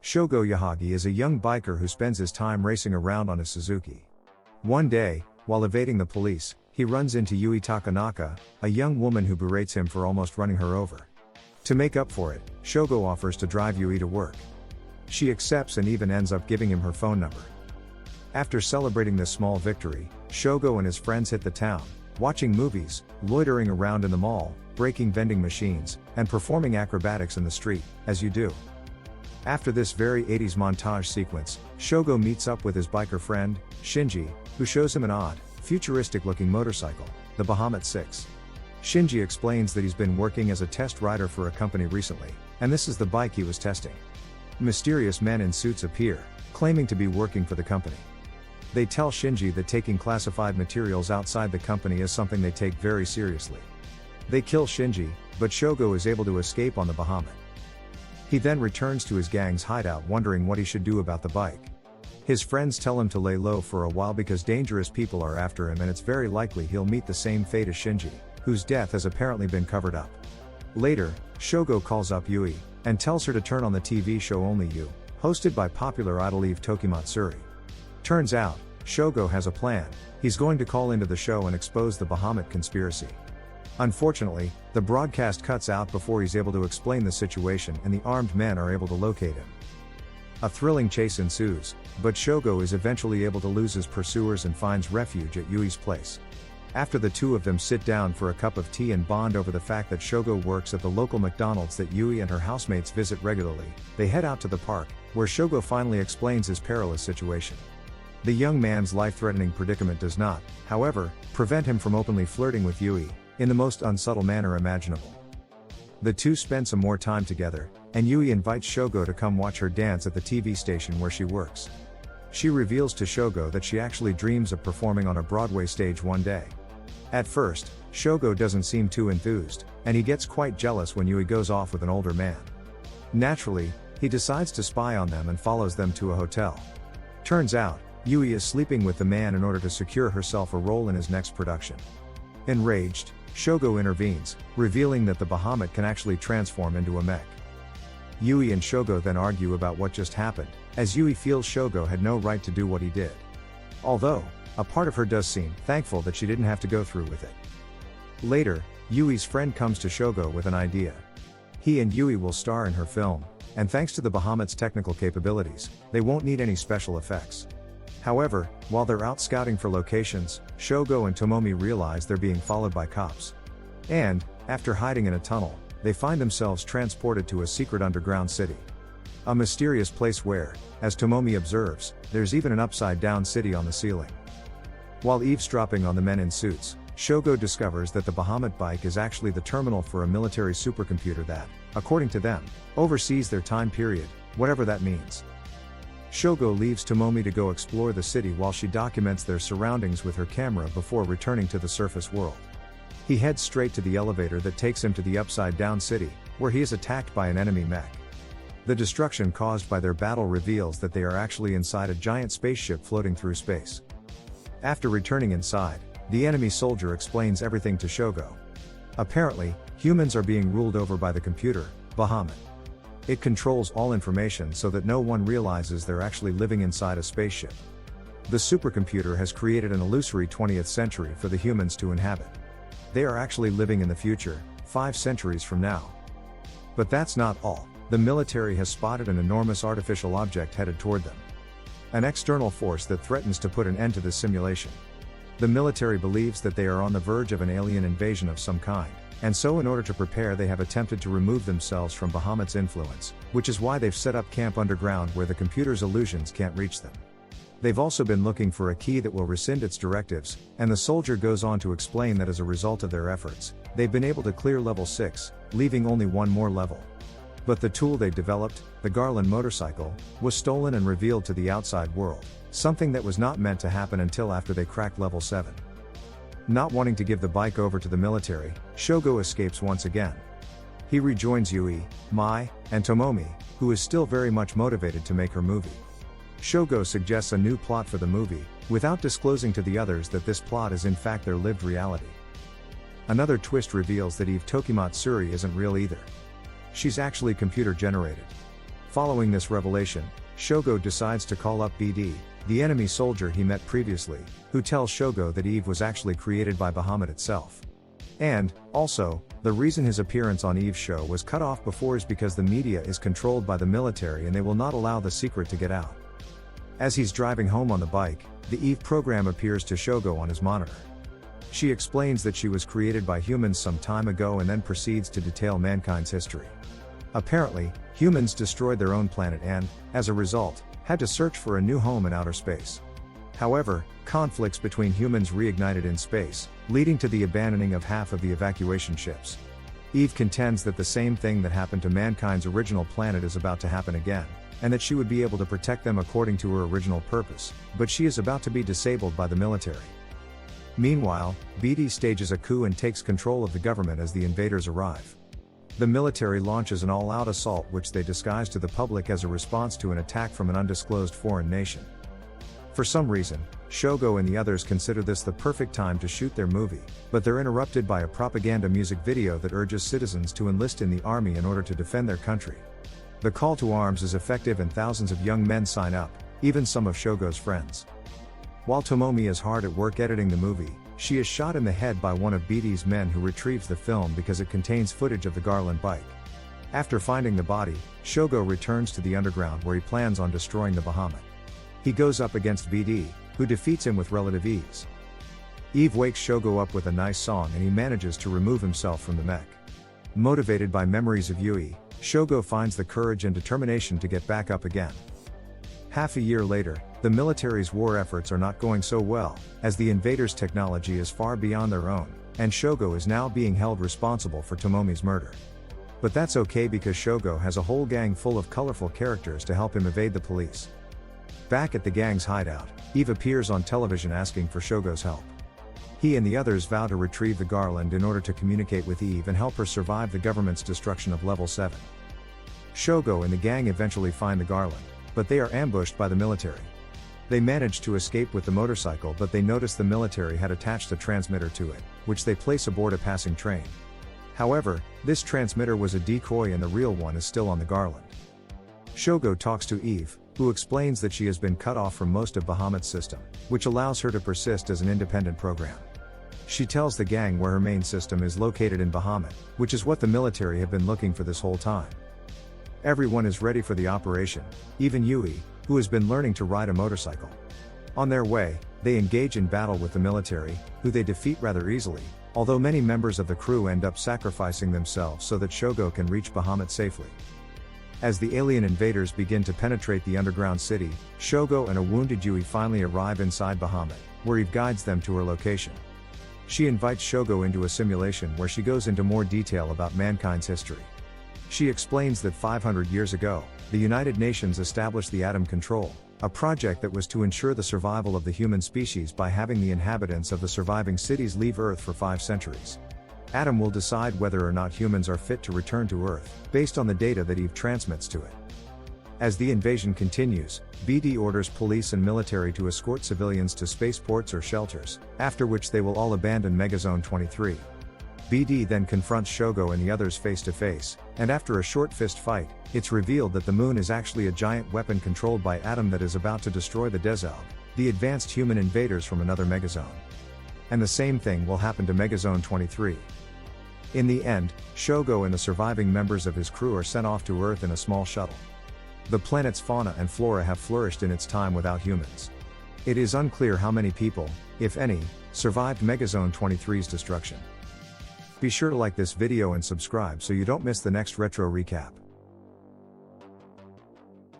Shougo Yahagi is a young biker who spends his time racing around on his Suzuki. One day, while evading the police, he runs into Yui Takanaka, a young woman who berates him for almost running her over. To make up for it, Shougo offers to drive Yui to work. She accepts and even ends up giving him her phone number. After celebrating this small victory, Shougo and his friends hit the town, watching movies, loitering around in the mall, breaking vending machines, and performing acrobatics in the street, as you do. After this very 80s montage sequence, Shougo meets up with his biker friend, Shinji, who shows him an odd, futuristic-looking motorcycle, the Bahamut 6. Shinji explains that he's been working as a test rider for a company recently, and this is the bike he was testing. Mysterious men in suits appear, claiming to be working for the company. They tell Shinji that taking classified materials outside the company is something they take very seriously. They kill Shinji, but Shougo is able to escape on the Bahamut. He then returns to his gang's hideout wondering what he should do about the bike. His friends tell him to lay low for a while because dangerous people are after him and it's very likely he'll meet the same fate as Shinji, whose death has apparently been covered up. Later, Shougo calls up Yui, and tells her to turn on the TV show Only You, hosted by popular idol Eve Tokimatsuri. Turns out, Shougo has a plan. He's going to call into the show and expose the Bahamut conspiracy. Unfortunately, the broadcast cuts out before he's able to explain the situation and the armed men are able to locate him. A thrilling chase ensues, but Shougo is eventually able to lose his pursuers and finds refuge at Yui's place. After the two of them sit down for a cup of tea and bond over the fact that Shougo works at the local McDonald's that Yui and her housemates visit regularly, they head out to the park, where Shougo finally explains his perilous situation. The young man's life-threatening predicament does not, however, prevent him from openly flirting with Yui, in the most unsubtle manner imaginable. The two spend some more time together, and Yui invites Shougo to come watch her dance at the TV station where she works. She reveals to Shougo that she actually dreams of performing on a Broadway stage one day. At first, Shougo doesn't seem too enthused, and he gets quite jealous when Yui goes off with an older man. Naturally, he decides to spy on them and follows them to a hotel. Turns out, Yui is sleeping with the man in order to secure herself a role in his next production. Enraged, Shougo intervenes, revealing that the Bahamut can actually transform into a mech. Yui and Shougo then argue about what just happened, as Yui feels Shougo had no right to do what he did. Although, a part of her does seem thankful that she didn't have to go through with it. Later, Yui's friend comes to Shougo with an idea. He and Yui will star in her film, and thanks to the Bahamut's technical capabilities, they won't need any special effects. However, while they're out scouting for locations, Shougo and Tomomi realize they're being followed by cops. And, after hiding in a tunnel, they find themselves transported to a secret underground city. A mysterious place where, as Tomomi observes, there's even an upside-down city on the ceiling. While eavesdropping on the men in suits, Shougo discovers that the Bahamut bike is actually the terminal for a military supercomputer that, according to them, oversees their time period, whatever that means. Shougo leaves Tomomi to go explore the city while she documents their surroundings with her camera before returning to the surface world. He heads straight to the elevator that takes him to the upside-down city, where he is attacked by an enemy mech. The destruction caused by their battle reveals that they are actually inside a giant spaceship floating through space. After returning inside, the enemy soldier explains everything to Shougo. Apparently, humans are being ruled over by the computer, Bahamut. It controls all information so that no one realizes they're actually living inside a spaceship. The supercomputer has created an illusory 20th century for the humans to inhabit. They are actually living in the future, 5 centuries from now. But that's not all. The military has spotted an enormous artificial object headed toward them. An external force that threatens to put an end to this simulation. The military believes that they are on the verge of an alien invasion of some kind, and so in order to prepare they have attempted to remove themselves from Bahamut's influence, which is why they've set up camp underground where the computer's illusions can't reach them. They've also been looking for a key that will rescind its directives, and the soldier goes on to explain that as a result of their efforts, they've been able to clear level 6, leaving only one more level. But the tool they developed, the Garland motorcycle, was stolen and revealed to the outside world, something that was not meant to happen until after they cracked level 7. Not wanting to give the bike over to the military, Shougo escapes once again. He rejoins Yui, Mai, and Tomomi, who is still very much motivated to make her movie. Shougo suggests a new plot for the movie, without disclosing to the others that this plot is in fact their lived reality. Another twist reveals that Eve Tokimatsuri isn't real either. She's actually computer generated. Following this revelation, Shougo decides to call up BD, the enemy soldier he met previously, who tells Shougo that Eve was actually created by Bahamut itself. And, also, the reason his appearance on Eve's show was cut off before is because the media is controlled by the military and they will not allow the secret to get out. As he's driving home on the bike, the Eve program appears to Shougo on his monitor. She explains that she was created by humans some time ago and then proceeds to detail mankind's history. Apparently, humans destroyed their own planet and, as a result, had to search for a new home in outer space. However, conflicts between humans reignited in space, leading to the abandoning of half of the evacuation ships. Eve contends that the same thing that happened to mankind's original planet is about to happen again, and that she would be able to protect them according to her original purpose, but she is about to be disabled by the military. Meanwhile, BD stages a coup and takes control of the government as the invaders arrive. The military launches an all-out assault which they disguise to the public as a response to an attack from an undisclosed foreign nation. For some reason, Shougo and the others consider this the perfect time to shoot their movie, but they're interrupted by a propaganda music video that urges citizens to enlist in the army in order to defend their country. The call to arms is effective and thousands of young men sign up, even some of Shogo's friends. While Tomomi is hard at work editing the movie, she is shot in the head by one of BD's men who retrieves the film because it contains footage of the Garland bike. After finding the body, Shougo returns to the underground where he plans on destroying the Bahamut. He goes up against BD, who defeats him with relative ease. Eve wakes Shougo up with a nice song and he manages to remove himself from the mech. Motivated by memories of Yui, Shougo finds the courage and determination to get back up again. Half a year later, the military's war efforts are not going so well, as the invaders' technology is far beyond their own, and Shougo is now being held responsible for Tomomi's murder. But that's okay because Shougo has a whole gang full of colorful characters to help him evade the police. Back at the gang's hideout, Eve appears on television asking for Shogo's help. He and the others vow to retrieve the Garland in order to communicate with Eve and help her survive the government's destruction of Level 7. Shougo and the gang eventually find the Garland, but they are ambushed by the military. They manage to escape with the motorcycle, but they notice the military had attached a transmitter to it, which they place aboard a passing train. However, this transmitter was a decoy and the real one is still on the Garland. Shougo talks to Eve, who explains that she has been cut off from most of Bahamut's system, which allows her to persist as an independent program. She tells the gang where her main system is located in Bahamut, which is what the military have been looking for this whole time. Everyone is ready for the operation, even Yui, who has been learning to ride a motorcycle. On their way, they engage in battle with the military, who they defeat rather easily, although many members of the crew end up sacrificing themselves so that Shougo can reach Bahamut safely. As the alien invaders begin to penetrate the underground city, Shougo and a wounded Yui finally arrive inside Bahamut, where Eve guides them to her location. She invites Shougo into a simulation where she goes into more detail about mankind's history. She explains that 500 years ago, the United Nations established the Atom Control, a project that was to ensure the survival of the human species by having the inhabitants of the surviving cities leave Earth for 5 centuries. Atom will decide whether or not humans are fit to return to Earth, based on the data that Eve transmits to it. As the invasion continues, BD orders police and military to escort civilians to spaceports or shelters, after which they will all abandon Megazone 23. BD then confronts Shougo and the others face to face, and after a short fist fight, it's revealed that the moon is actually a giant weapon controlled by Atom that is about to destroy the Dezalg, the advanced human invaders from another Megazone. And the same thing will happen to Megazone 23. In the end, Shougo and the surviving members of his crew are sent off to Earth in a small shuttle. The planet's fauna and flora have flourished in its time without humans. It is unclear how many people, if any, survived Megazone 23's destruction. Be sure to like this video and subscribe so you don't miss the next retro recap.